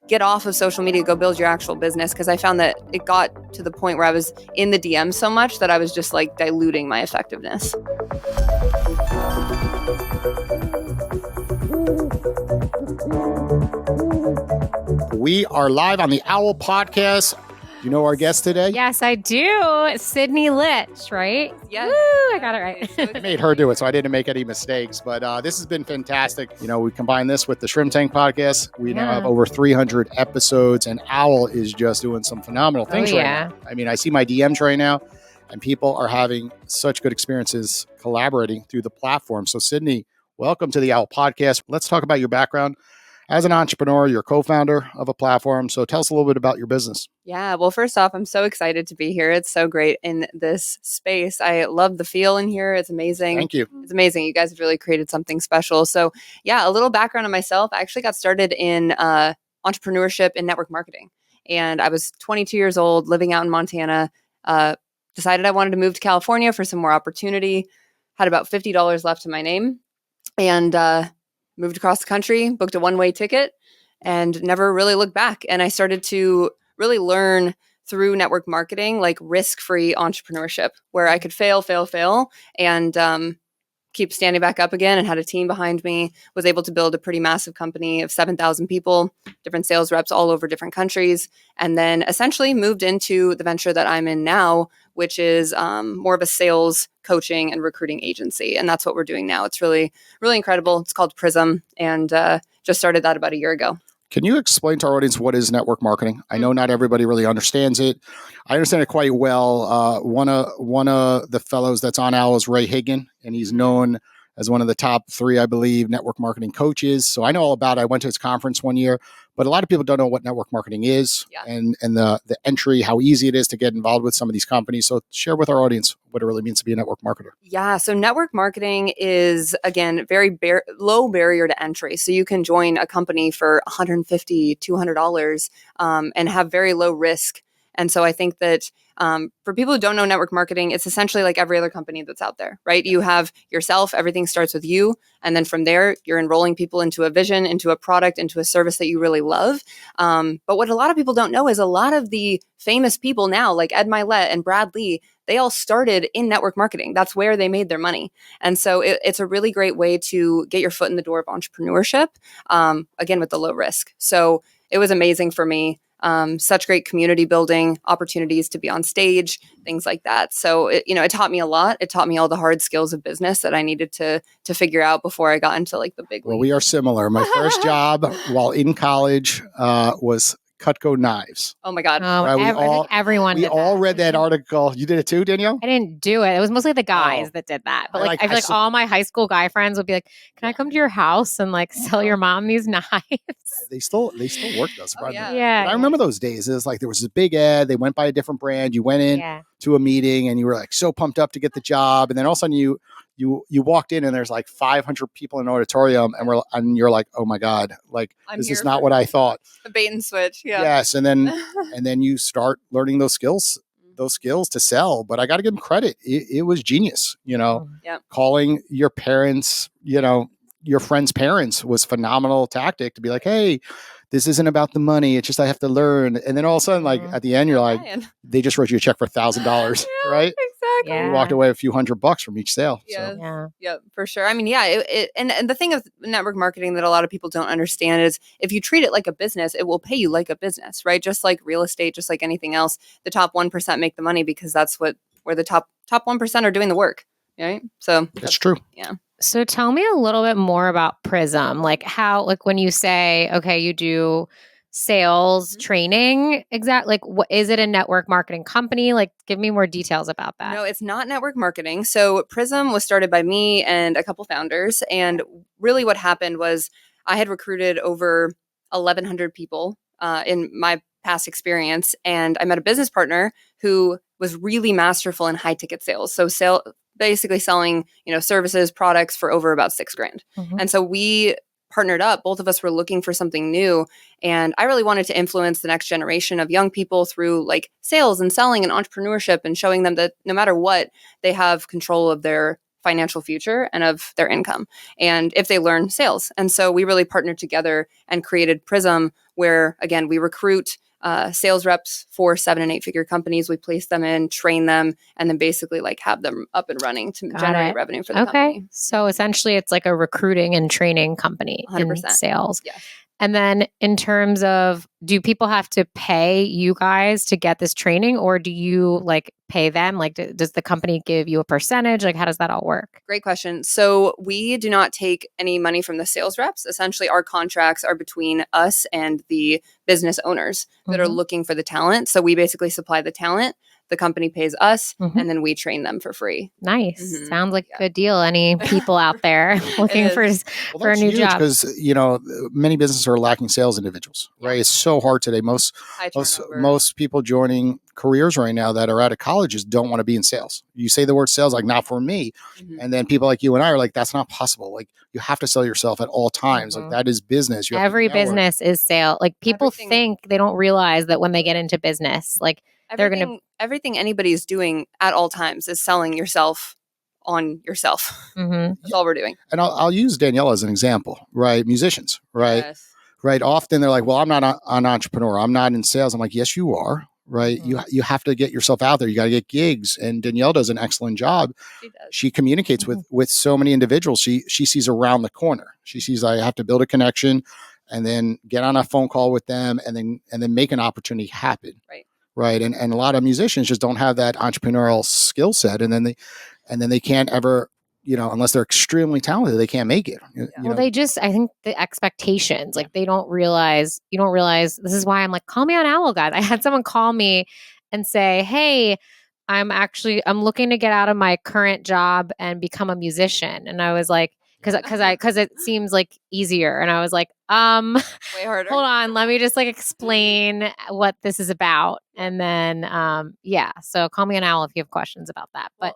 get off of social media, go build your actual business. Because I found that it got to the point where I was in the DM so much that I was just like diluting my effectiveness. We are live on the Owwll podcast. Do you know our guest today? Yes, I do. Sydney Lich, right? Yeah. Woo, I got it right. I made her do it, so I didn't make any mistakes. But this has been fantastic. You know, we combined this with the Shrimp Tank podcast. We now have over 300 episodes, and Owwll is just doing some phenomenal things right now. I mean, I see my DMs right now, and people are having such good experiences collaborating through the platform. So, Sydney, welcome to the Owwll podcast. Let's talk about your background. As an entrepreneur, you're co-founder of a platform. So tell us a little bit about your business. Yeah, well, first off, I'm so excited to be here. It's so great in this space. I love the feel in here. It's amazing. Thank you. It's amazing. You guys have really created something special. So yeah, a little background on myself. I actually got started in entrepreneurship and network marketing. And I was 22 years old, living out in Montana, decided I wanted to move to California for some more opportunity, had about $50 left to my name, and moved across the country, booked a one-way ticket, and never really looked back. And I started to really learn through network marketing, like risk-free entrepreneurship, where I could fail, and keep standing back up again, and had a team behind me, was able to build a pretty massive company of 7,000 people, different sales reps all over different countries, and then essentially moved into the venture that I'm in now, which is more of a sales coaching and recruiting agency. And that's what we're doing now. It's really, really incredible. It's called PRISM, and just started that about a year ago. Can you explain to our audience what is network marketing? I know not everybody really understands it. I understand it quite well. One of the fellows that's on Owwll is Ray Higgin, and he's known as one of the top 3, I believe, network marketing coaches. So I know all about it. I went to his conference one year, but a lot of people don't know what network marketing is and the entry, how easy it is to get involved with some of these companies. So share with our audience what it really means to be a network marketer. Yeah. So network marketing is, again, very low barrier to entry. So you can join a company for $150, $200 and have very low risk. And so I think that for people who don't know network marketing, it's essentially like every other company that's out there, right? You have yourself, everything starts with you. And then from there, you're enrolling people into a vision, into a product, into a service that you really love. But what a lot of people don't know is a lot of the famous people now, like Ed Milet and Brad Lee, they all started in network marketing. That's where they made their money. And so it's a really great way to get your foot in the door of entrepreneurship, again, with the low risk. So it was amazing for me. Such great community building opportunities to be on stage, things like that. So it taught me a lot. It taught me all the hard skills of business that I needed to figure out before I got into like the big league. Well, we are similar. My first job while in college was Cutco knives. Oh my God. I think everyone did all read that article. You did it too, Danielle? I didn't do it. It was mostly the guys that did that. But I feel like all my high school guy friends would be like, can I come to your house and like sell your mom these knives? They still work those. Yeah. I remember those days. It was like there was this big ad. They went by a different brand. You went in to a meeting and you were like so pumped up to get the job. And then all of a sudden you walked in and there's like 500 people in an auditorium and you're like, oh my God, like this is not what I thought. A bait and switch. Yeah. Yes. And then you start learning those skills to sell. But I got to give them credit. It was genius, calling your parents, your friend's parents was phenomenal tactic to be like, hey, this isn't about the money. It's just I have to learn. And then all of a sudden, like at the end, you're like, they just wrote you a check for $1,000, right? Exactly. Yeah. You walked away a few $100 from each sale. Yes. So. Yeah, for sure. I mean, and the thing of network marketing that a lot of people don't understand is if you treat it like a business, it will pay you like a business, right? Just like real estate, just like anything else, the top 1% make the money because that's where the top 1% are doing the work, right? So that's true. Yeah. So tell me a little bit more about PRISM, like how, like when you say, okay, you do sales training, exactly, like what is it a network marketing company? Like give me more details about that. No, it's not network marketing. So PRISM was started by me and a couple founders. And really what happened was I had recruited over 1,100 people in my past experience. And I met a business partner who was really masterful in high ticket sales. So basically selling, services, products for over about $6,000. Mm-hmm. And so we partnered up. Both of us were looking for something new. And I really wanted to influence the next generation of young people through like sales and selling and entrepreneurship and showing them that no matter what, they have control of their financial future and of their income, and if they learn sales. And so we really partnered together and created PRISM, where again we recruit sales reps for 7 and 8 figure companies. We place them in, train them, and then basically like have them up and running to generate revenue for the company. So essentially it's like a recruiting and training company 100%. in sales. Yes. And then in terms of, do people have to pay you guys to get this training, or do you like pay them? Like, does the company give you a percentage? Like, how does that all work? Great question. So we do not take any money from the sales reps. Essentially, our contracts are between us and the business owners that are looking for the talent. So we basically supply the talent. The company pays us, and then we train them for free. Nice. Sounds like a good deal. Any people out there looking for a new job? Because, many businesses are lacking sales individuals, right? It's so hard today. Most people joining careers right now that are out of colleges don't want to be in sales. You say the word sales, like, not for me. And then people like you and I are like, that's not possible. Like, you have to sell yourself at all times. Like, that is business. Every business is sale. Like, people think, they don't realize that when they get into business, like, everything anybody's doing at all times is selling yourself on yourself. That's all we're doing. And I'll use Danielle as an example, right? Musicians, right? Yes. Right. Often they're like, well, I'm not an entrepreneur. I'm not in sales. I'm like, yes, you are. Right. You have to get yourself out there. You got to get gigs. And Danielle does an excellent job. She does. She communicates with so many individuals. She sees around the corner. She sees, I have to build a connection and then get on a phone call with them and then make an opportunity happen. Right. Right. And a lot of musicians just don't have that entrepreneurial skill set. And then they can't ever, unless they're extremely talented, they can't make it. Well, I think the expectations, like you don't realize, this is why I'm like, call me on Owwll, guys. I had someone call me and say, hey, I'm looking to get out of my current job and become a musician. And I was like, because it seems like easier. And I was like, way harder. Hold on, let me just like explain what this is about. And then, so call me an Owwll if you have questions about that. But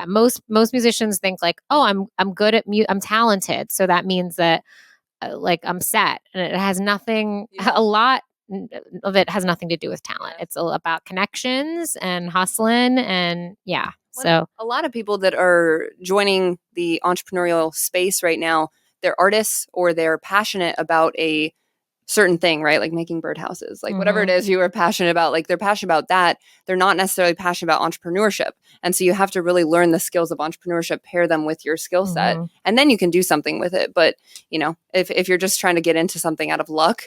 most musicians think like, oh, I'm good at I'm talented. So that means that like I'm set, and it has nothing, a lot of it has nothing to do with talent. It's all about connections and hustling and So a lot of people that are joining the entrepreneurial space right now, they're artists or they're passionate about a certain thing, right? Like making birdhouses, like whatever it is you are passionate about, like they're passionate about that. They're not necessarily passionate about entrepreneurship. And so you have to really learn the skills of entrepreneurship, pair them with your skill set, and then you can do something with it. But, if you're just trying to get into something out of luck,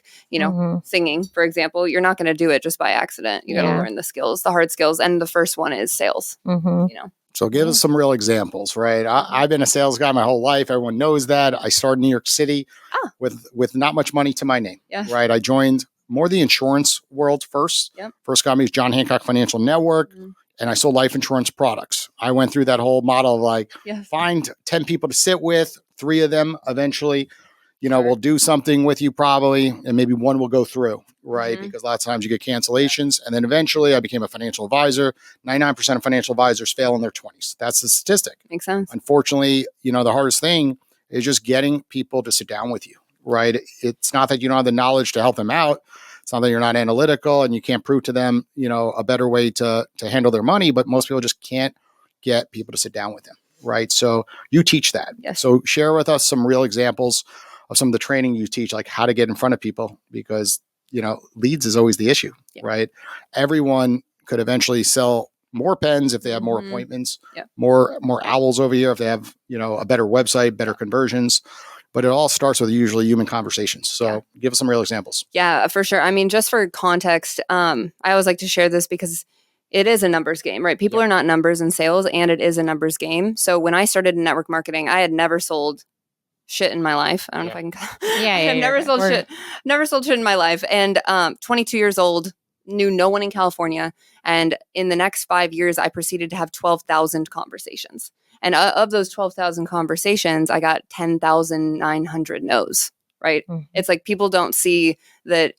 singing, for example, you're not going to do it just by accident. You got to learn the skills, the hard skills. And the first one is sales, So give us some real examples, right? I've been a sales guy my whole life. Everyone knows that. I started in New York City with not much money to my name, right? I joined more the insurance world first. First company was John Hancock Financial Network, and I sold life insurance products. I went through that whole model of like, find 10 people to sit with, 3 of them eventually, will do something with you probably, and maybe one will go through, right? Because a lot of times you get cancellations. And then eventually I became a financial advisor. 99% of financial advisors fail in their 20s. That's the statistic. Makes sense. Unfortunately, the hardest thing is just getting people to sit down with you, right? It's not that you don't have the knowledge to help them out. It's not that you're not analytical and you can't prove to them, a better way to handle their money, but most people just can't get people to sit down with them, right? So you teach that. Yes. So share with us some real examples of some of the training you teach, like how to get in front of people, because, leads is always the issue, right? Everyone could eventually sell more pens if they have more appointments, more Owwlls over here if they have, a better website, better conversions. But it all starts with usually human conversations. So give us some real examples. Yeah, for sure. I mean, just for context, I always like to share this because it is a numbers game, right? People are not numbers in sales, and it is a numbers game. So when I started in network marketing, I had never sold shit in my life. I don't know if I can. I've never sold shit in my life. And 22 years old, knew no one in California. And in the next 5 years, I proceeded to have 12,000 conversations. And of those 12,000 conversations, I got 10,900 no's, right? It's like people don't see that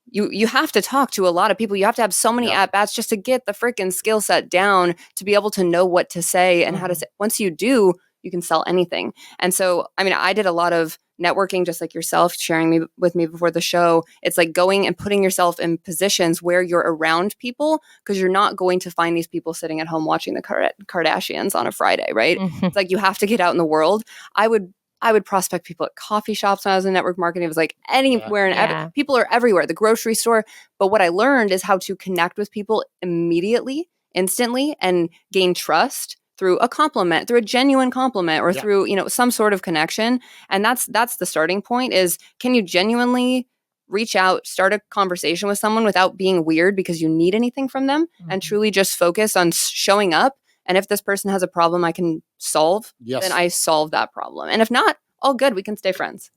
you have to talk to a lot of people. You have to have so many at-bats just to get the freaking skill set down to be able to know what to say and how to say. Once you do, you can sell anything. And so, I mean, I did a lot of networking, just like yourself sharing with me before the show, it's like going and putting yourself in positions where you're around people, because you're not going to find these people sitting at home watching the Kardashians on a Friday, right? It's like you have to get out in the world. I would prospect people at coffee shops when I was in network marketing. It was like anywhere and people are everywhere, the grocery store. But what I learned is how to connect with people immediately, instantly, and gain trust through a compliment, through a genuine compliment, or through, some sort of connection. And that's the starting point is, can you genuinely reach out, start a conversation with someone without being weird because you need anything from them, and truly just focus on showing up. And if this person has a problem I can solve, then I solve that problem. And if not, all good, we can stay friends.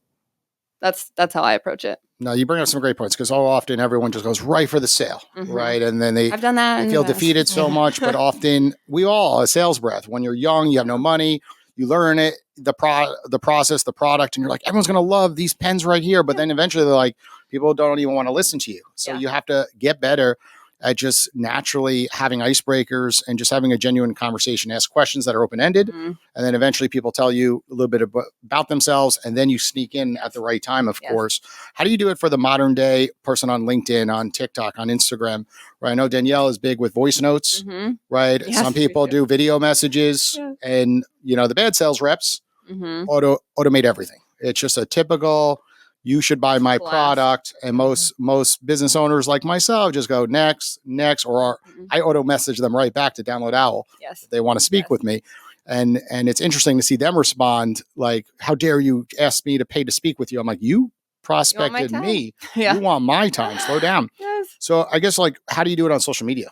That's how I approach it. No, you bring up some great points, because so often everyone just goes right for the sale, right? And then I've done that. They feel defeated so much, but often we all, a sales breath, when you're young, you have no money, you learn it, the process, the product, and you're like, everyone's going to love these pens right here. But then eventually they're like, people don't even want to listen to you. So you have to get better at just naturally having icebreakers and just having a genuine conversation, ask questions that are open-ended. And then eventually people tell you a little bit about themselves, and then you sneak in at the right time, of course. How do you do it for the modern day person on LinkedIn, on TikTok, on Instagram? Right? I know Danielle is big with voice notes, right? Yes, some people do video messages, and the bad sales reps automate everything. It's just a typical, you should buy my product. And most business owners like myself just go next, or I auto message them right back to download Owwll if they want to speak with me. And it's interesting to see them respond like, how dare you ask me to pay to speak with you? I'm like, you prospected me. You want my time. Slow down. So I guess, like, how do you do it on social media?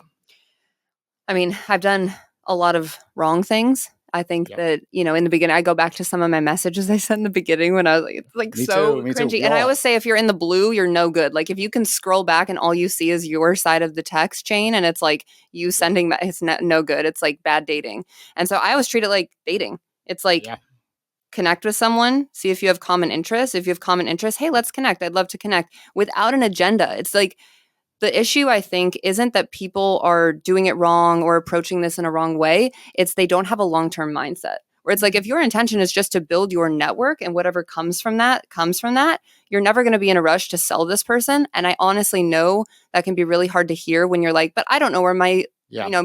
I mean, I've done a lot of wrong things. I think that, in the beginning, I go back to some of my messages I sent in the beginning when I was like Me so too. cringy. And I always say, if you're in the blue, you're no good. Like, if you can scroll back and all you see is your side of the text chain, and it's like you sending that, it's no good. It's like bad dating. And so I always treat it like dating. It's like, connect with someone, see if you have common interests. If you have common interests, hey, let's connect. I'd love to connect without an agenda. It's like, the issue, I think, isn't that people are doing it wrong or approaching this in a wrong way. It's they don't have a long-term mindset. Where it's like, if your intention is just to build your network and whatever comes from that, you're never going to be in a rush to sell this person. And I honestly know that can be really hard to hear when you're like, but I don't know where my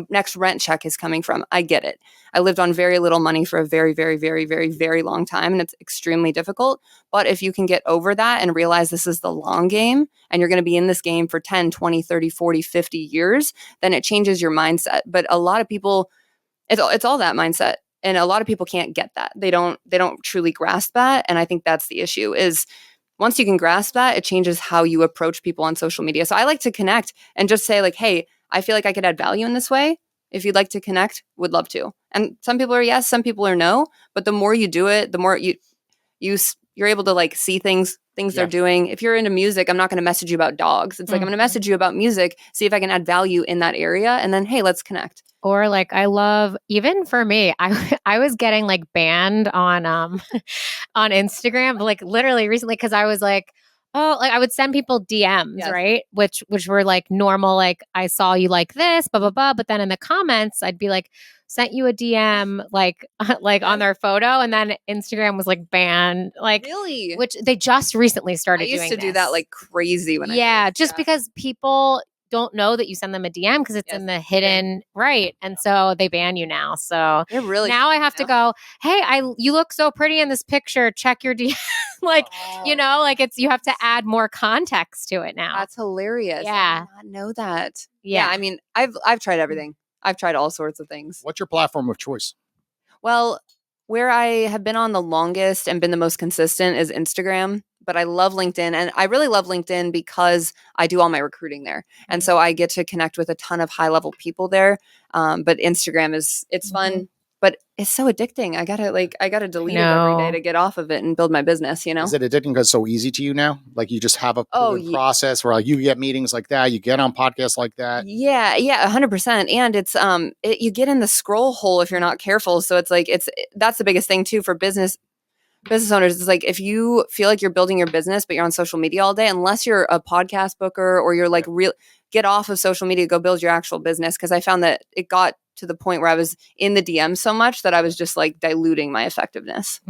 next rent check is coming from. I get it. I lived on very little money for a very, very, very, very, very long time, and it's extremely difficult. But if you can get over that and realize this is the long game and you're going to be in this game for 10, 20, 30, 40, 50 years, then it changes your mindset. But a lot of people, it's all that mindset. And a lot of people can't get that. They don't truly grasp that. And I think that's the issue is, once you can grasp that, it changes how you approach people on social media. So I like to connect and just say like, hey, I feel like I could add value in this way. If you'd like to connect, would love to. And some people are yes, some people are no. But the more you do it, the more you're able to like see things they're doing. If you're into music, I'm not going to message you about dogs. It's like, I'm going to message you about music, see if I can add value in that area. And then, hey, let's connect. Or like, I love, even for me, I was getting like banned on on Instagram, like literally recently, because I was like, oh, like I would send people DMs, right? Which were like normal, like, I saw you like this, blah, blah, blah. But then in the comments, I'd be like, sent you a DM, like on their photo. And then Instagram was like banned, like, really? Which they just recently started doing. I used to do that like crazy when because people don't know that you send them a DM because it's in the hidden, right? And so they ban you now. So now I have to go, hey, you look so pretty in this picture. Check your DM. Like, like you have to add more context to it now. That's hilarious. Yeah. I did not know that. Yeah. I mean, I've tried everything. I've tried all sorts of things. What's your platform of choice? Well, where I have been on the longest and been the most consistent is Instagram. But I love LinkedIn, and I really love LinkedIn because I do all my recruiting there. And so I get to connect with a ton of high level people there. But Instagram it's fun, but it's so addicting. I gotta delete it every day to get off of it and build my business, Is it addicting because it's so easy to you now? Like, you just have a process where like you get meetings like that, you get on podcasts like that. Yeah, 100%. And it's you get in the scroll hole if you're not careful. So it's like that's the biggest thing too for business owners. Is like, if you feel like you're building your business but you're on social media all day, unless you're a podcast booker or you're like get off of social media, go build your actual business. Because I found that it got to the point where I was in the DM so much that I was just like diluting my effectiveness.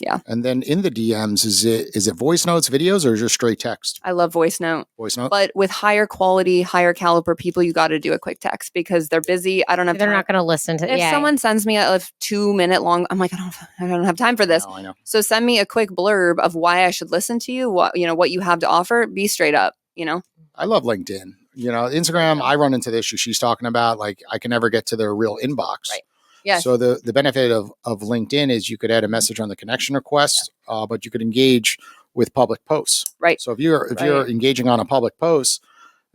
Yeah. And then in the DMs, is it voice notes, videos, or just straight text? I love voice note. Voice note. But with higher quality, higher caliber people, you got to do a quick text because they're busy. I don't have They're time. not going to listen to. If someone sends me a 2-minute long, I'm like, I don't have time for this. I know. So send me a quick blurb of why I should listen to you. What you have to offer. Be straight up. I love LinkedIn. Instagram. I run into the issue she's talking about. Like, I can never get to their real inbox. Right. Yes. So the benefit of LinkedIn is you could add a message on the connection request, but you could engage with public posts. Right. So if you're engaging on a public post,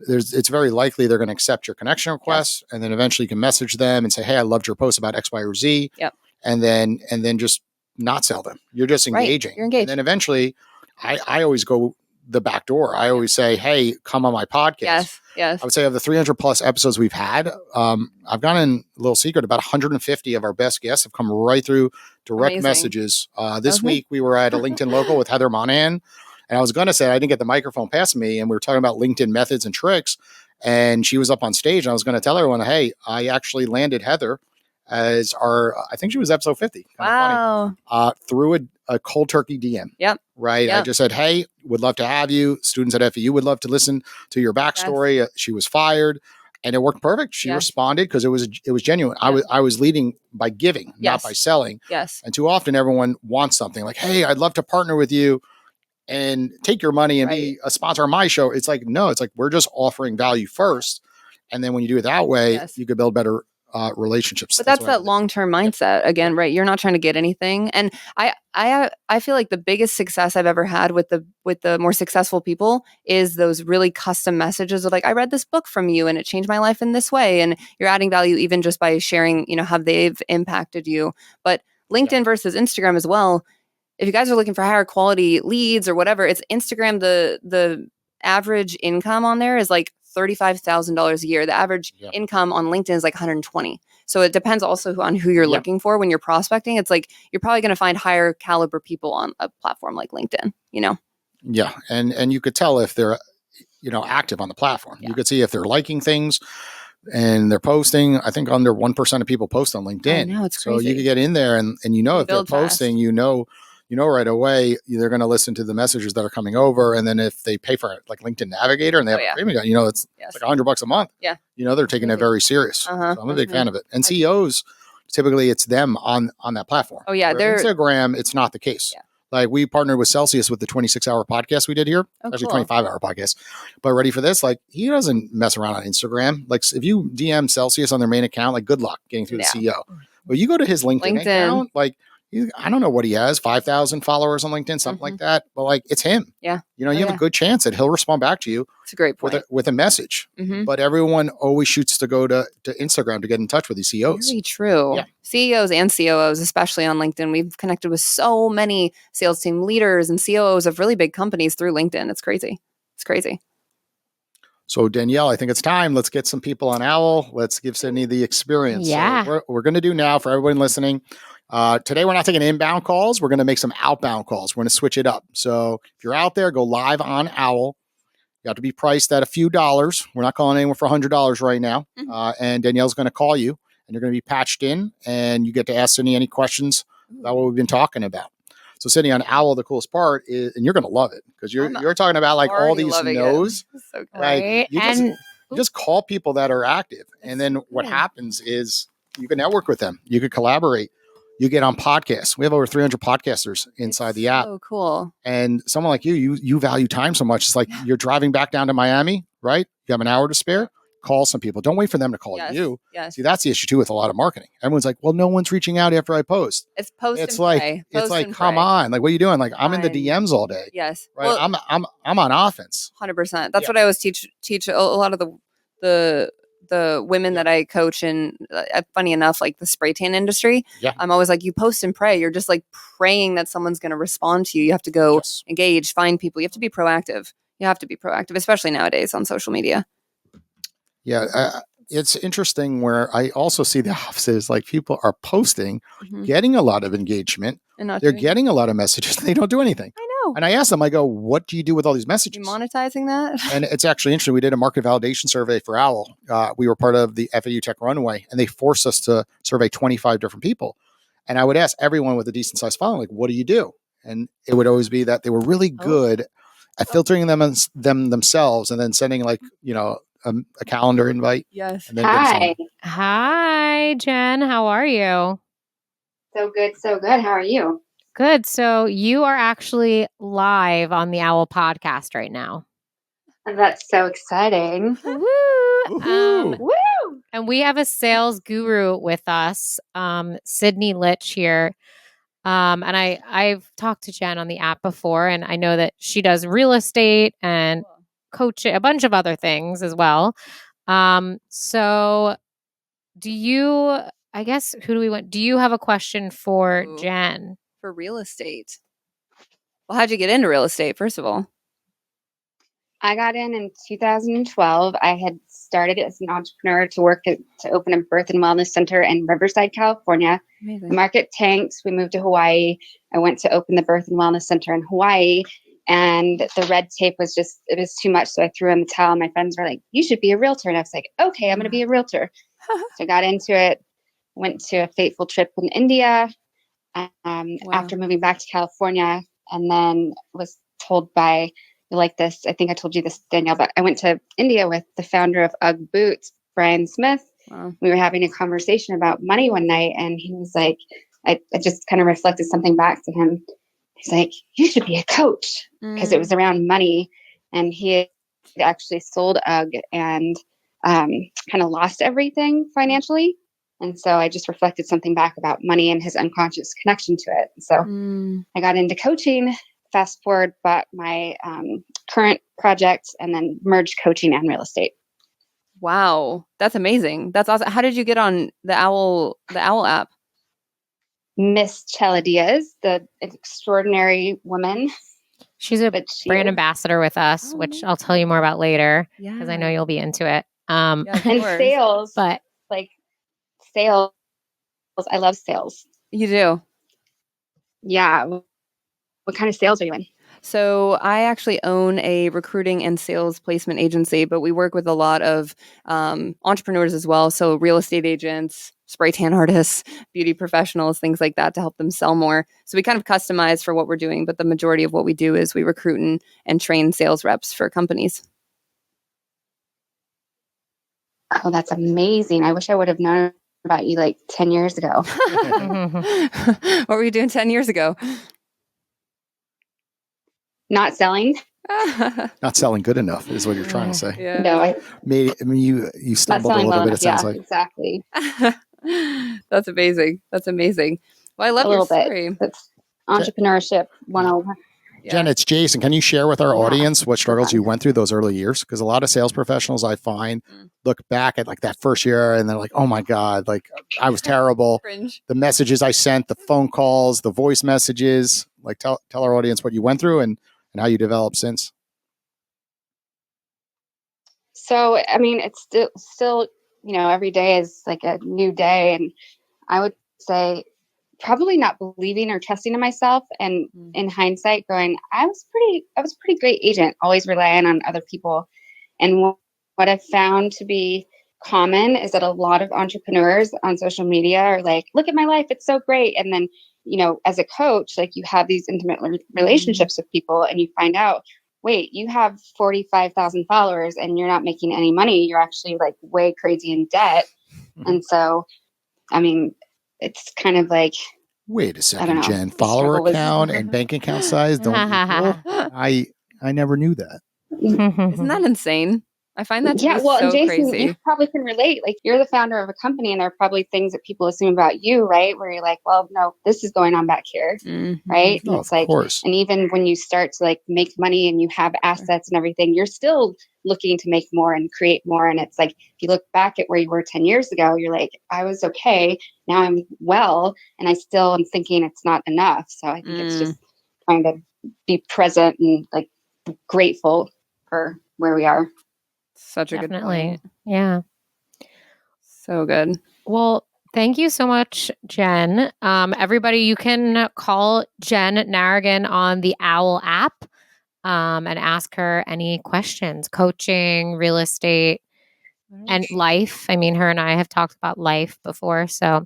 it's very likely they're going to accept your connection request, and then eventually you can message them and say, "Hey, I loved your post about X, Y, or Z." Yep. And then just not sell them. You're just engaging. Right. You're engaged. And then eventually, I always go the back door. I always say, "Hey, come on my podcast." Yes. I would say of the 300 plus episodes we've had, I've gotten a little secret. About 150 of our best guests have come right through direct Amazing. messages. This week we were at a LinkedIn local with Heather Monahan, and I was going to say I didn't get the microphone past me, and we were talking about LinkedIn methods and tricks. And she was up on stage, and I was going to tell everyone, "Hey, I actually landed Heather as I think she was episode 50. Wow. Funny, through a cold turkey DM. Yep. Right. Yep. I just said, "Hey, would love to have you. Students at FEU would love to listen to your backstory." Yes. She was fired, and it worked perfect. She responded because it was genuine. Yep. I was leading by giving, not by selling. Yes. And too often everyone wants something like, "Hey, I'd love to partner with you and take your money and be a sponsor on my show." It's like, no, it's like we're just offering value first. And then when you do it that way, you could build better relationships. But that's that long-term mindset again, right? You're not trying to get anything. And I feel like the biggest success I've ever had with the more successful people is those really custom messages of like, I read this book from you and it changed my life in this way. And you're adding value even just by sharing, how they've impacted you. But LinkedIn versus Instagram as well. If you guys are looking for higher quality leads or whatever, it's Instagram. The average income on there is like $35,000 a year. The average income on LinkedIn is like 120. So it depends also on who you're looking for when you're prospecting. It's like you're probably going to find higher caliber people on a platform like LinkedIn. Yeah, and you could tell if they're active on the platform. You could see if they're liking things and they're posting. I think under 1% of people post on LinkedIn. I know, it's crazy. So you could get in there and if they're posting, right away, they're going to listen to the messages that are coming over. And then if they pay for it, like LinkedIn Navigator, and they have a premium, it's like $100 a month. Yeah. They're taking it very serious. So I'm a big fan of it. And CEOs, typically it's them on that platform. Oh yeah. Instagram, it's not the case. Yeah. Like we partnered with Celsius with the 26-hour podcast we did here. Actually, 25-hour podcast. But ready for this? Like he doesn't mess around on Instagram. Like if you DM Celsius on their main account, like good luck getting through the CEO. But you go to his LinkedIn account, like I don't know what he has, 5,000 followers on LinkedIn, something like that. But like it's him. Yeah. You have a good chance that he'll respond back to you. It's a great point. With a message. But everyone always shoots to go to Instagram to get in touch with these CEOs. Very true. Yeah. CEOs and COOs, especially on LinkedIn. We've connected with so many sales team leaders and COOs of really big companies through LinkedIn. It's crazy. So Danielle, I think it's time. Let's get some people on Owwll. Let's give Sydney the experience. Yeah. So we're going to do now for everyone listening. Today, we're not taking inbound calls. We're going to make some outbound calls. We're going to switch it up. So if you're out there, go live on Owwll. You have to be priced at a few dollars. We're not calling anyone for $100 right now. And Danielle's going to call you, and you're going to be patched in, and you get to ask Sydney any questions about what we've been talking about. So Sydney, on Owwll, the coolest part is, and you're going to love it because you're talking about like all these no's, so right? You just call people that are active, and then what happens is you can network with them. You could collaborate. You get on podcasts. We have over 300 podcasters inside the app. Oh, cool. And someone like you value time so much. It's like you're driving back down to Miami, right? You have an hour to spare. Call some people. Don't wait for them to call you. Yes. See, that's the issue too with a lot of marketing. Everyone's like, well, no one's reaching out after I post. It's post. It's like, come on. Like, what are you doing? Like, I'm in the DMs all day. Yes. Right. Well, I'm on offense. 100%. That's what I always teach a lot of the women that I coach in, funny enough, like the spray tan industry. Yeah. I'm always like, you post and pray. You're just like praying that someone's going to respond to you. You have to go engage, find people. You have to be proactive. Especially nowadays on social media. Yeah. It's interesting where I also see the opposite. Like people are posting, getting a lot of engagement. And they're getting a lot of messages. They don't do anything. I know. And I asked them, I go, what do you do with all these messages? You monetizing that? And it's actually interesting. We did a market validation survey for Owwll. We were part of the FAU Tech Runway, and they forced us to survey 25 different people. And I would ask everyone with a decent sized following, like, what do you do? And it would always be that they were really good at filtering them themselves and then sending like, a calendar invite. Yes. And then Hi. Hi, Jen. How are you? So good, so good. How are you? Good. So you are actually live on the Owwll podcast right now. That's so exciting. Woo! Woohoo! Woo! And we have a sales guru with us, Sydney Lich here. And I've talked to Jen on the app before, and I know that she does real estate and coaching, a bunch of other things as well. So do you, I guess, who do we want? Do you have a question for Jen? For real estate. Well, how'd you get into real estate, first of all? I got in 2012. I had started as an entrepreneur to open a birth and wellness center in Riverside, California. Amazing. The market tanked. We moved to Hawaii. I went to open the birth and wellness center in Hawaii. And the red tape was it was too much. So I threw in the towel. My friends were like, you should be a realtor. And I was like, okay, I'm going to be a realtor. So I got into it, went to a fateful trip in India after moving back to California, and then was told by, like this, I think I told you this, Danielle, but I went to India with the founder of Owwll Boots, Brian Smith. Wow. We were having a conversation about money one night, and he was like, I just kind of reflected something back to him. He's like, you should be a coach, because it was around money. And he had actually sold Owwll and kind of lost everything financially. And so I just reflected something back about money and his unconscious connection to it. So I got into coaching, fast forward, bought my current project, and then merged coaching and real estate. Wow. That's amazing. That's awesome. How did you get on the Owwll app? Miss Chela Diaz, the extraordinary woman. She's a brand ambassador with us, which I'll tell you more about later, because I know you'll be into it. And sales, but like sales, I love sales. You do? Yeah. What kind of sales are you in? So I actually own a recruiting and sales placement agency, but we work with a lot of entrepreneurs as well. So real estate agents, spray tan artists, beauty professionals, things like that to help them sell more. So we kind of customize for what we're doing, but the majority of what we do is we recruit and train sales reps for companies. Oh, that's amazing. I wish I would have known about you like 10 years ago. What were you doing 10 years ago? Not selling. Not selling good enough is what you're trying to say. Yeah. No, you stumbled a little bit, it sounds like. Exactly. That's amazing. That's amazing. Well, I love your story. That's entrepreneurship 101. Yeah. Jen, it's Jason. Can you share with our audience what struggles you went through those early years? Because a lot of sales professionals I find look back at like that first year and they're like, oh my God, like I was terrible. Cringe. The messages I sent, the phone calls, the voice messages, like tell our audience what you went through and how you developed since. So, I mean, it's still, every day is like a new day. And I would say probably not believing or trusting in myself. And in hindsight going, I was a pretty great agent, always relying on other people. And what I've found to be common is that a lot of entrepreneurs on social media are like, look at my life. It's so great. And then, as a coach, like you have these intimate relationships with people and you find out, wait, you have 45,000 followers and you're not making any money. You're actually like way crazy in debt. And so, I mean, it's kind of like, wait a second, Jen, follower count and bank account size don't equal? I never knew that. Isn't that insane? I find that to be well, so and Jason, crazy. you probably can relate. Like you're the founder of a company and there are probably things that people assume about you, right? Where you're like, well, no, this is going on back here. Right. And it's like, course. And even when you start to like make money and you have assets and everything, you're still looking to make more and create more. And it's like, if you look back at where you were 10 years ago, you're like, I was okay. Now I'm well. And I still am thinking it's not enough. So I think it's just trying to be present and like grateful for where we are. Such a good point. Yeah. So good. Well, thank you so much, Jen. Everybody, you can call Jen Narragan on the Owwll app and ask her any questions, coaching, real estate, and life. I mean, her and I have talked about life before. So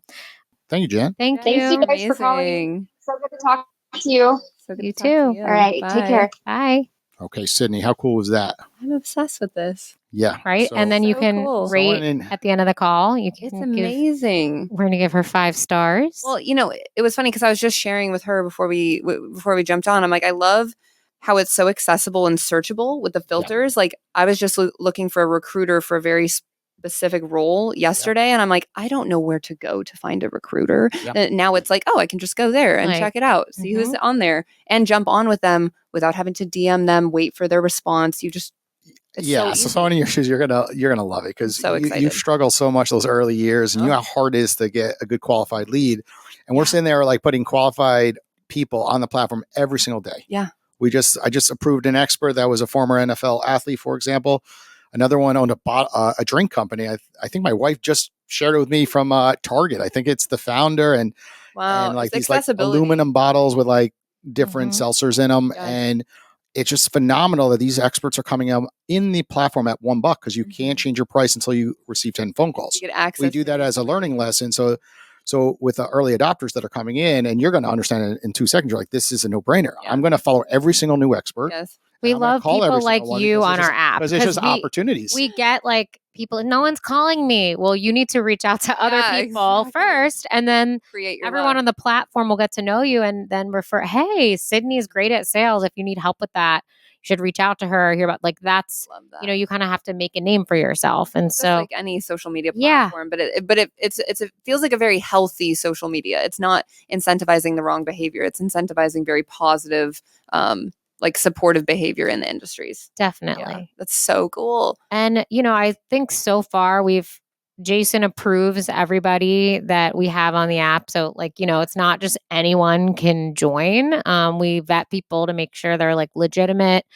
thank you, Jen. Thank Thanks you. you guys for calling. So good to talk to you. So good You to talk to too. you. All right. Bye. Take care. Bye. Okay, Sydney, how cool was that? I'm obsessed with this. Yeah. Right. So, And then you So can cool. rate at the end of the call. You can It's give, amazing. we're going to give her 5 stars. Well, it was funny because I was just sharing with her before we jumped on. I'm like, I love how it's so accessible and searchable with the filters. Like, I was just looking for a recruiter for a very specific role yesterday, and I'm like, I don't know where to go to find a recruiter. And now it's like, oh, I can just go there and check it out, see who's on there, and jump on with them without having to DM them, wait for their response. So someone in your shoes, you're gonna love it because you struggle so much those early years, and you know how hard it is to get a good qualified lead. And we're sitting there like putting qualified people on the platform every single day. Yeah. I just approved an expert that was a former NFL athlete, for example. Another one owned a drink company. I think my wife just shared it with me from Target. I think it's the founder and like these like aluminum bottles with like different seltzers in them. Yeah. And it's just phenomenal that these experts are coming up in the platform at $1 because you can't change your price until you receive 10 phone calls. You get access. We do that as a learning lesson. So with the early adopters that are coming in, and you're going to understand it in 2 seconds, you're like, this is a no-brainer. Yeah. I'm going to follow every single new expert. Yes. We love people like you on our app. Because it's just opportunities. We get like people, no one's calling me. Well, you need to reach out to other people first, and then everyone on the platform will get to know you and then refer, hey, Sydney is great at sales. If you need help with that, you should reach out to her, hear about, like, that's, you kind of have to make a name for yourself. And so like any social media platform, but it feels like a very healthy social media. It's not incentivizing the wrong behavior. It's incentivizing very positive, like supportive behavior in the industries. Definitely. Yeah, that's so cool. And, I think so far Jason approves everybody that we have on the app. So like, it's not just anyone can join. We vet people to make sure they're like legitimate.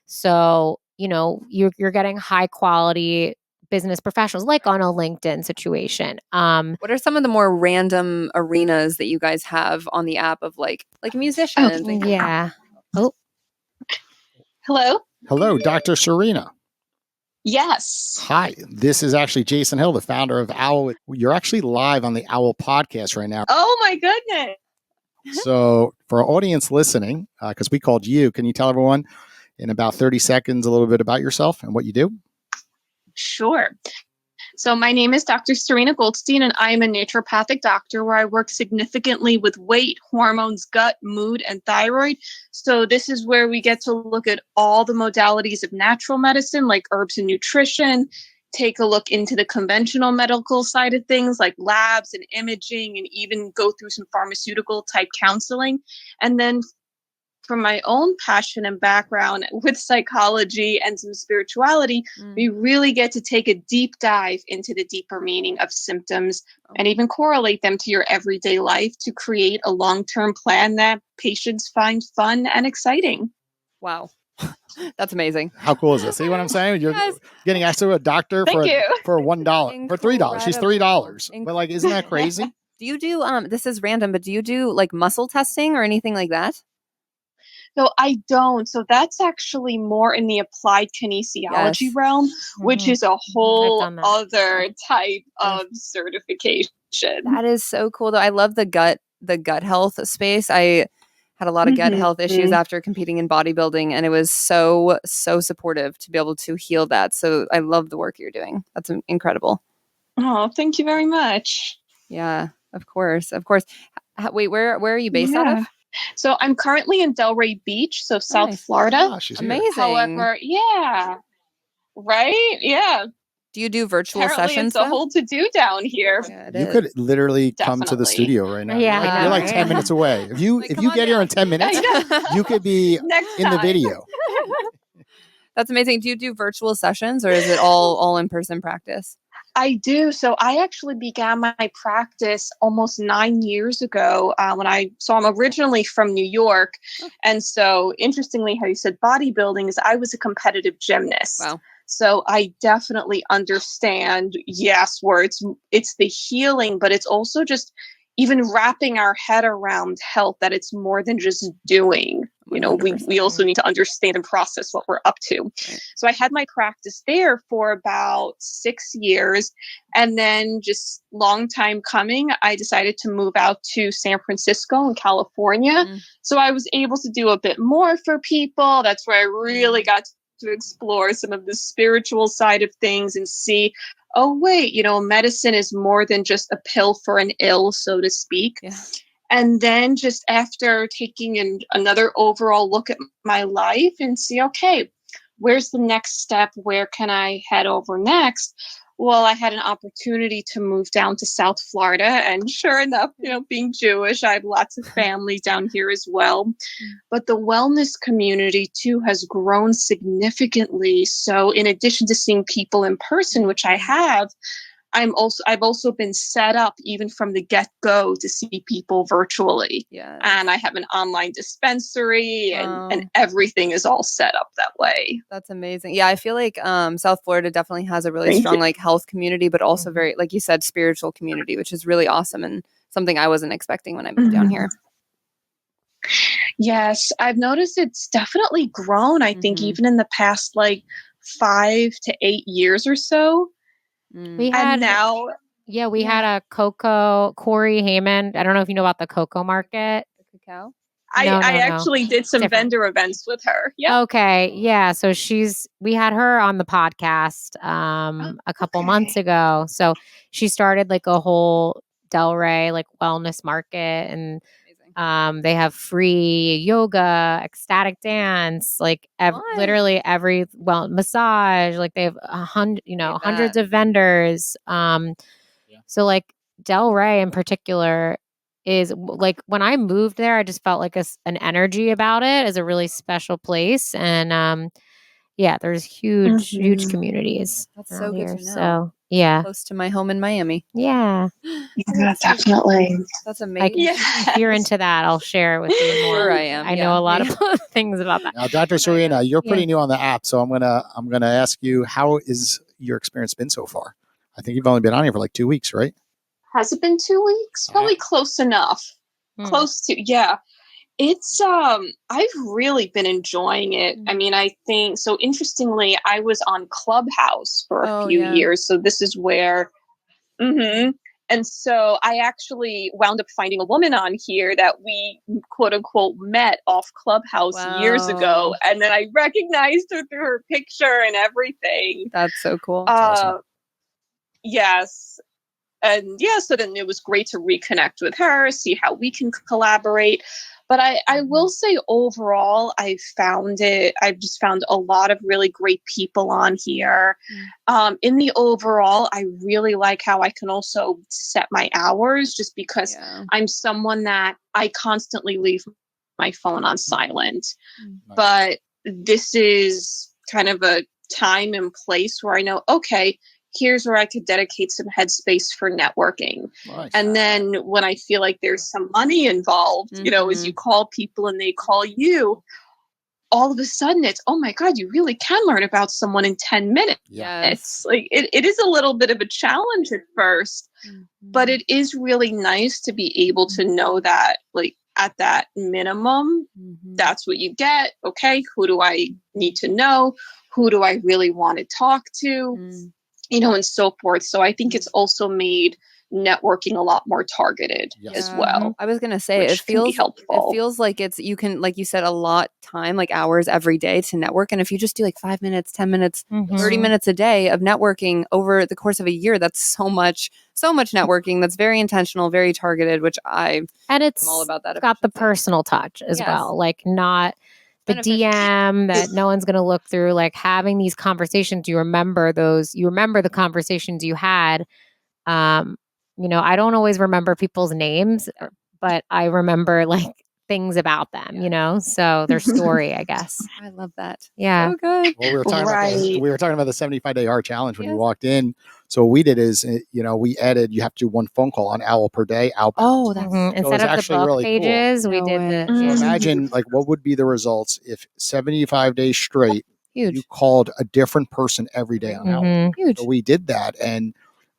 So, you're getting high quality business professionals like on a LinkedIn situation. What are some of the more random arenas that you guys have on the app of like musicians? Yeah. Oh. Hello, Dr. Serena. Yes. Hi, this is actually Jason Hill, the founder of Owwll. You're actually live on the Owwll podcast right now. Oh my goodness. So for our audience listening, because we called you, can you tell everyone in about 30 seconds a little bit about yourself and what you do? Sure. So my name is Dr. Serena Goldstein, and I am a naturopathic doctor where I work significantly with weight, hormones, gut, mood, and thyroid. So this is where we get to look at all the modalities of natural medicine, like herbs and nutrition, take a look into the conventional medical side of things like labs and imaging, and even go through some pharmaceutical type counseling. And then from my own passion and background with psychology and some spirituality, we really get to take a deep dive into the deeper meaning of symptoms and even correlate them to your everyday life to create a long-term plan that patients find fun and exciting. Wow. That's amazing. How cool is this? See what I'm saying? You're getting asked to a doctor for $1, for $3. She's $3. But like, isn't that crazy? Do you do, this is random, but do you do like muscle testing or anything like that? So I don't. So that's actually more in the applied kinesiology realm, which is a whole other type of certification. That is so cool though. I love the gut health space. I had a lot of gut health issues after competing in bodybuilding, and it was so supportive to be able to heal that. So I love the work you're doing. That's incredible. Oh, thank you very much. Yeah, of course. Wait, where are you based out of? So I'm currently in Delray Beach, so South Florida. Oh, she's amazing. However, right? Yeah. Do you do virtual Apparently sessions? It's a whole to-do down here. Yeah, you could literally come to the studio right now. Yeah, you're like 10 minutes away. If you get here in 10 minutes, you could be in the video. That's amazing. Do you do virtual sessions, or is it all in-person practice? I do. So I actually began my practice almost 9 years ago I'm originally from New York. And so interestingly, how you said bodybuilding is I was a competitive gymnast. Wow. So I definitely understand, where it's the healing, but it's also just even wrapping our head around health, that it's more than just doing. You know, we also need to understand and process what we're up to. Right. So I had my practice there for about 6 years. And then just long time coming, I decided to move out to San Francisco in California. So I was able to do a bit more for people. That's where I really got to explore some of the spiritual side of things and see, oh, wait, you know, medicine is more than just a pill for an ill, so to speak. Yeah. And then just after taking another overall look at my life and see, okay, where's the next step? Where can I head over next? Well, I had an opportunity to move down to South Florida. And sure enough, you know, being Jewish, I have lots of family down here as well. But the wellness community, too, has grown significantly. So in addition to seeing people in person, which I have, I've also been set up even from the get-go to see people virtually. Yes. And I have an online dispensary and everything is all set up that way. That's amazing. Yeah, I feel like South Florida definitely has a really strong like health community, but also very, like you said, spiritual community, which is really awesome and something I wasn't expecting when I moved down here. Yes, I've noticed it's definitely grown. I think even in the past like 5 to 8 years or so. We had we had a cocoa, Corey Heyman. I don't know if you know about the cocoa market. The cacao? I actually did some vendor events with her. Yeah. Okay. Yeah. So we had her on the podcast a couple months ago. So she started like a whole Delray like wellness market, and they have free yoga, ecstatic dance, like literally every massage. Like they have hundreds of vendors. So like Delray in particular is like when I moved there, I just felt like an energy about it as a really special place, and there's huge communities. That's so good to know. So yeah, close to my home in Miami. Yeah. Yeah, definitely. That's amazing. If you're into that, I'll share it with you more. Sure, I am. I know a lot of things about that. Now, Dr. Serena, you're pretty new on the app, so I'm gonna ask you, how is your experience been so far? I think you've only been on here for like 2 weeks, right? Has it been 2 weeks? Probably close enough. Close to, yeah. It's I've really been enjoying it. I mean, I think so. Interestingly, I was on Clubhouse for a few years, so this is where. And so I actually wound up finding a woman on here that we quote unquote met off Clubhouse years ago, and then I recognized her through her picture and everything. That's so cool. Awesome. Yes. And so then it was great to reconnect with her, see how we can collaborate. But I will say overall, I've just found a lot of really great people on here. In the overall, I really like how I can also set my hours, just because I'm someone that I constantly leave my phone on silent. But this is kind of a time and place where I know, okay, here's where I could dedicate some headspace for networking. Nice. And then when I feel like there's some money involved, you know, as you call people and they call you, all of a sudden it's, oh my God, you really can learn about someone in 10 minutes. Yes. It's like, it is a little bit of a challenge at first, but it is really nice to be able to know that, like, at that minimum, that's what you get. Okay, who do I need to know? Who do I really want to talk to? You know, and so forth. So I think it's also made networking a lot more targeted as well. I was going to say, it feels like you can, like you said, a lot time, like hours every day to network. And if you just do like 5 minutes, 10 minutes, 30 minutes a day of networking over the course of a year, that's so much networking. That's very intentional, very targeted, which I'm all about that. It's got the personal touch as well. Like not the DM that no one's going to look through, like having these conversations. You remember the conversations you had. You know, I don't always remember people's names, but I remember like things about them, you know, so their story, I guess. I love that. Yeah. So good. Well, we were talking about the 75-day heart challenge when you walked in. So what we did is, you know, we added, you have to do one phone call on Owwll per day. Oh, that's instead of the book really pages, cool. we did So imagine like what would be the results if 75 days straight, you called a different person every day on Owwll. Huge. So we did that, and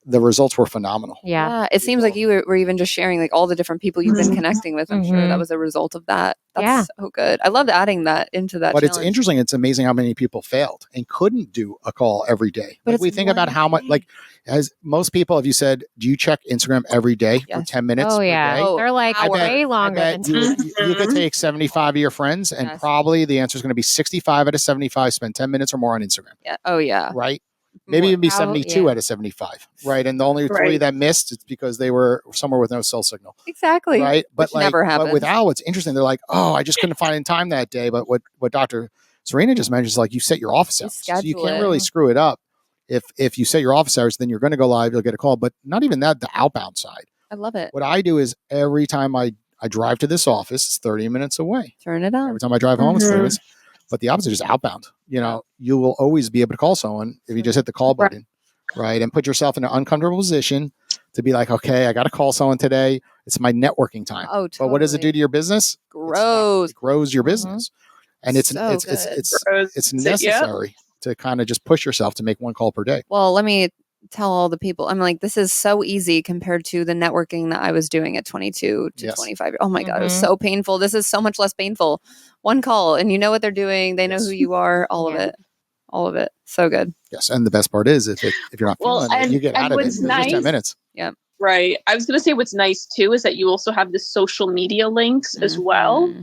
the results were phenomenal. Yeah. It seems like you were even just sharing like all the different people you've been connecting with. I'm sure that was a result of that. That's so good. I love adding that into that. But challenge. It's interesting. It's amazing how many people failed and couldn't do a call every day. But like we think about how much, like as most people, if you said, do you check Instagram every day for 10 minutes? Oh, yeah. Day? They're like way longer than you could take 75 of your friends and probably the answer is going to be 65 out of 75 spend 10 minutes or more on Instagram. Yeah. Oh, yeah. Right. Maybe even be 72 out of 75. Right. And the only 3 that missed, it's because they were somewhere with no cell signal. Exactly. Right. But which never happens. But with Owwll, it's interesting. They're like, oh, I just couldn't find in time that day. But what Dr. Serena just mentioned is like you set your office hours. So you can't really screw it up. If you set your office hours, then you're going to go live, you'll get a call. But not even that, the outbound side. I love it. What I do is every time I drive to this office, it's 30 minutes away. Turn it on. Every time I drive home, it's 30 minutes. But the opposite is outbound. You know, you will always be able to call someone if you just hit the call button. Right. And put yourself in an uncomfortable position to be like, okay, I got to call someone today. It's my networking time. Oh, totally. But what does it do to your business? It grows your business. And it's necessary to kind of just push yourself to make one call per day. Well, let me tell all the people, I'm like, this is so easy compared to the networking that I was doing at 22 to 25. Oh my God, it was so painful. This is so much less painful. One call and you know what they're doing. They know who you are, all of it. All of it. So good. Yes. And the best part is if you're not feeling it, you get out of it. It's just 10 minutes. Yeah. Right. I was going to say what's nice too is that you also have the social media links as well.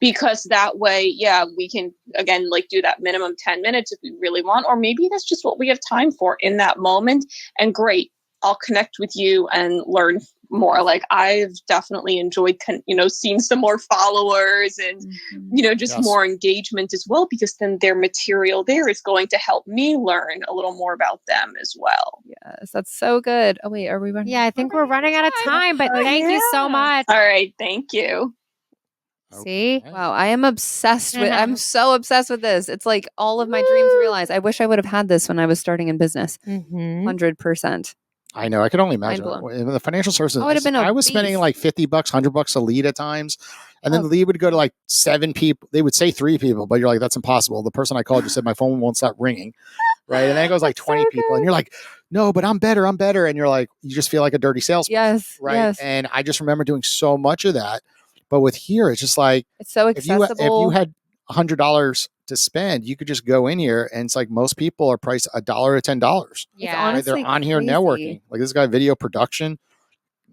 Because that way, we can, again, like do that minimum 10 minutes if we really want, or maybe that's just what we have time for in that moment. And great, I'll connect with you and learn more. Like I've definitely enjoyed, seeing some more followers and, just more engagement as well, because then their material there is going to help me learn a little more about them as well. Yes, that's so good. Oh, wait, are we running? Yeah, I think we're running out of time, but thank you so much. All right. Thank you. See? Wow, I am obsessed with I'm so obsessed with this. It's like all of my dreams realized. I wish I would have had this when I was starting in business. 100%. I know. I could only imagine. In the financial services, I was spending like $50, $100 a lead at times. And then the lead would go to like 7 people. They would say 3 people, but you're like, that's impossible. The person I called just said my phone won't stop ringing. Right. And then it goes like 20 people. And you're like, no, but I'm better. And you're like, you just feel like a dirty salesman. Yes. Right. Yes. And I just remember doing so much of that. But with here, it's just like, it's so accessible. If you had $100 to spend, you could just go in here and it's like most people are priced $1 to $10. Yeah. Right? They're on here networking. Like this guy, video production,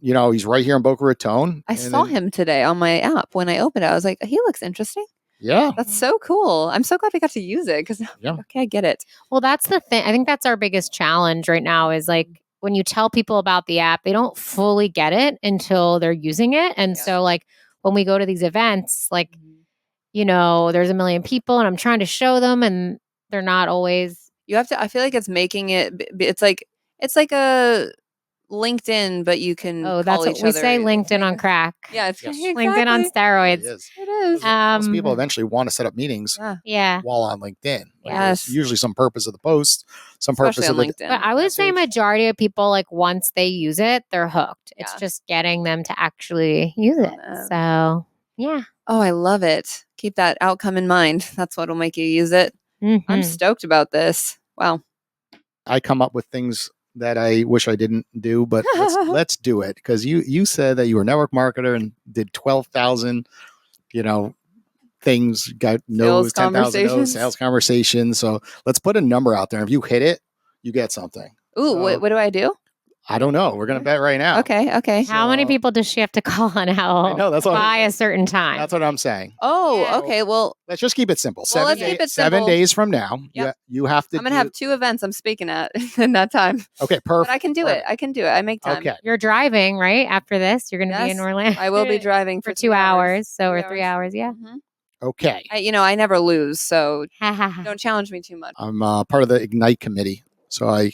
he's right here in Boca Raton. I saw him today on my app. When I opened it, I was like, he looks interesting. Yeah. That's so cool. I'm so glad we got to use it because, okay, I get it. Well, that's the thing. I think that's our biggest challenge right now is like when you tell people about the app, they don't fully get it until they're using it. And so like when we go to these events, like, there's a million people and I'm trying to show them and they're not always. You have to, I feel like it's making it, it's like a LinkedIn, but you can. Oh, that's what we say. LinkedIn on crack. Yeah, it's LinkedIn on steroids. It is. Most people eventually want to set up meetings. While on LinkedIn. Like there's usually some purpose of the post, some especially purpose of LinkedIn. But I would say majority of people, like once they use it, they're hooked. It's just getting them to actually use it. So yeah. Oh, I love it. Keep that outcome in mind. That's what will make you use it. I'm stoked about this. Wow. I come up with things that I wish I didn't do, but let's do it. Because you said that you were a network marketer and did 12,000, things, got no's, 10,000 no's, sales conversations. So let's put a number out there. If you hit it, you get something. Ooh, what do I do? I don't know. We're going to bet right now. Okay. How many people does she have to call on Owwll by a certain time? That's what I'm saying. Oh, okay. Well, let's just keep it simple. Let's keep it simple. 7 days from now, you have to. I'm going to have 2 events I'm speaking at in that time. Okay, perfect. But I can do it. I make time. Okay. You're driving, right? After this, you're going to be in Orlando. I will be driving for 2 hours. So, or 3 hours. Yeah. Okay. I never lose. So don't challenge me too much. I'm part of the Ignite committee. So I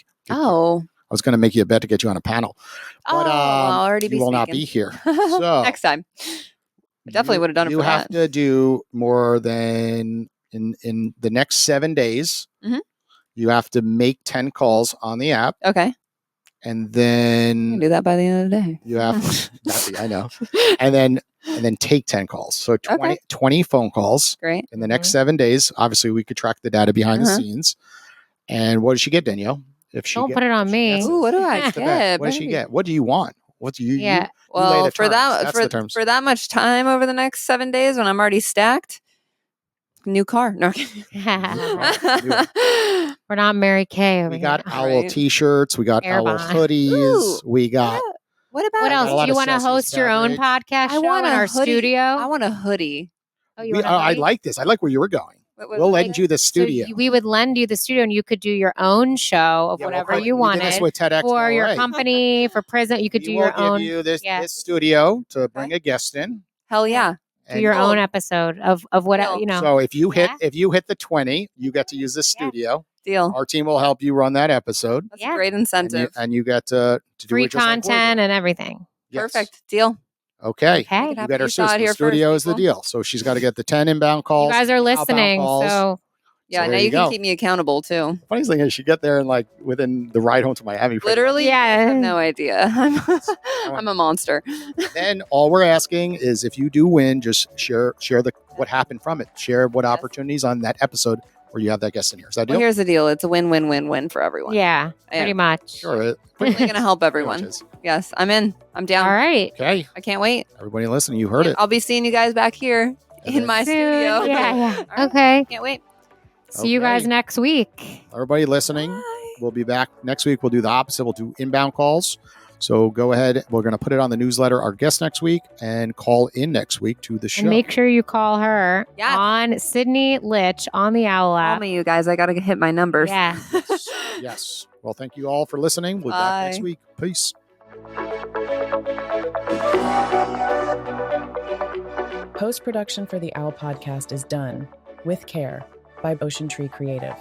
was going to make you a bet to get you on a panel. But I'll already be you will speaking. not be here. So next time. I definitely would have done it for that. You have to do more than in the next 7 days. You have to make 10 calls on the app. Okay. And then you can do that by the end of the day. You have I know. And then take 10 calls. So 20 phone calls. Great. In the next 7 days. Obviously we could track the data behind the scenes. And what did she get, Danielle? if she Don't put it on me. Ooh, what do I What's the bet? get? What does she get? What do you want? What do you? Yeah. You lay Well, the for terms. that That's the terms. for that much time over the next 7 days when I'm already stacked, new car. No. We're not Mary Kay over We here. got All Owwll right. t-shirts. We got Owwll Airbond. hoodies. We got. What about What got a else? lot Do you of want to Celsius host your own beverage. podcast I show want in a our hoodie. studio? I want a hoodie. Oh, you want a I hoodie? like this. I like where you were going. What We'll was lend it? you the So studio. we would lend you the studio, and you could do your own show of Yeah, whatever we you did this wanted with TEDx for your LA. company, for PRISM. You could do We will your give own. you this yeah. studio to bring a guest in. Hell yeah. Do And your Cool. own episode of what Deal. you know. So if you hit Yeah. the 20, you get to use this studio. Deal. Our team will help you run that episode, That's Yeah. a great incentive. and you get to do Free it just like we're content doing. and everything. Yes. Perfect. Deal. Okay. Okay. Make it You happen. better You saw it the here studio first, is the people. deal. So she's got to get the 10 inbound calls. You guys are outbound listening, calls. so Yeah, So now there you can go. keep me accountable too. Funny thing is, she get there and like within the ride home to Miami. pretty much. Literally, Yeah. I have no idea. I'm a monster. Then all we're asking is if you do win, just share what happened from it. Share what Yes. opportunities on that episode where you have that guest in here. Is that a deal? Well, here's the deal. It's a win-win-win-win for everyone. yeah, pretty much. Sure. It Really going to help pretty much everyone. is. Yes, I'm in. I'm down. All right. Okay. I can't wait. Everybody listening, you heard it. I'll be seeing you guys back here And in then- my Soon. studio. Yeah. All right. Okay. Can't wait. See you guys Okay. next week. Everybody listening, Bye. we'll be back next week. We'll do the opposite. We'll do inbound calls. So go ahead. We're going to put it on the newsletter, our guest next week, and call in next week to the show. And make sure you call her Yeah. on Sydney Lich on the Owwll Call app. me, you guys. I got to hit my numbers. Yeah. Yes. Well, thank you all for listening. We'll be back next Bye. week. Peace. Post-production for the Owwll podcast is done with care by Ocean Tree Creative.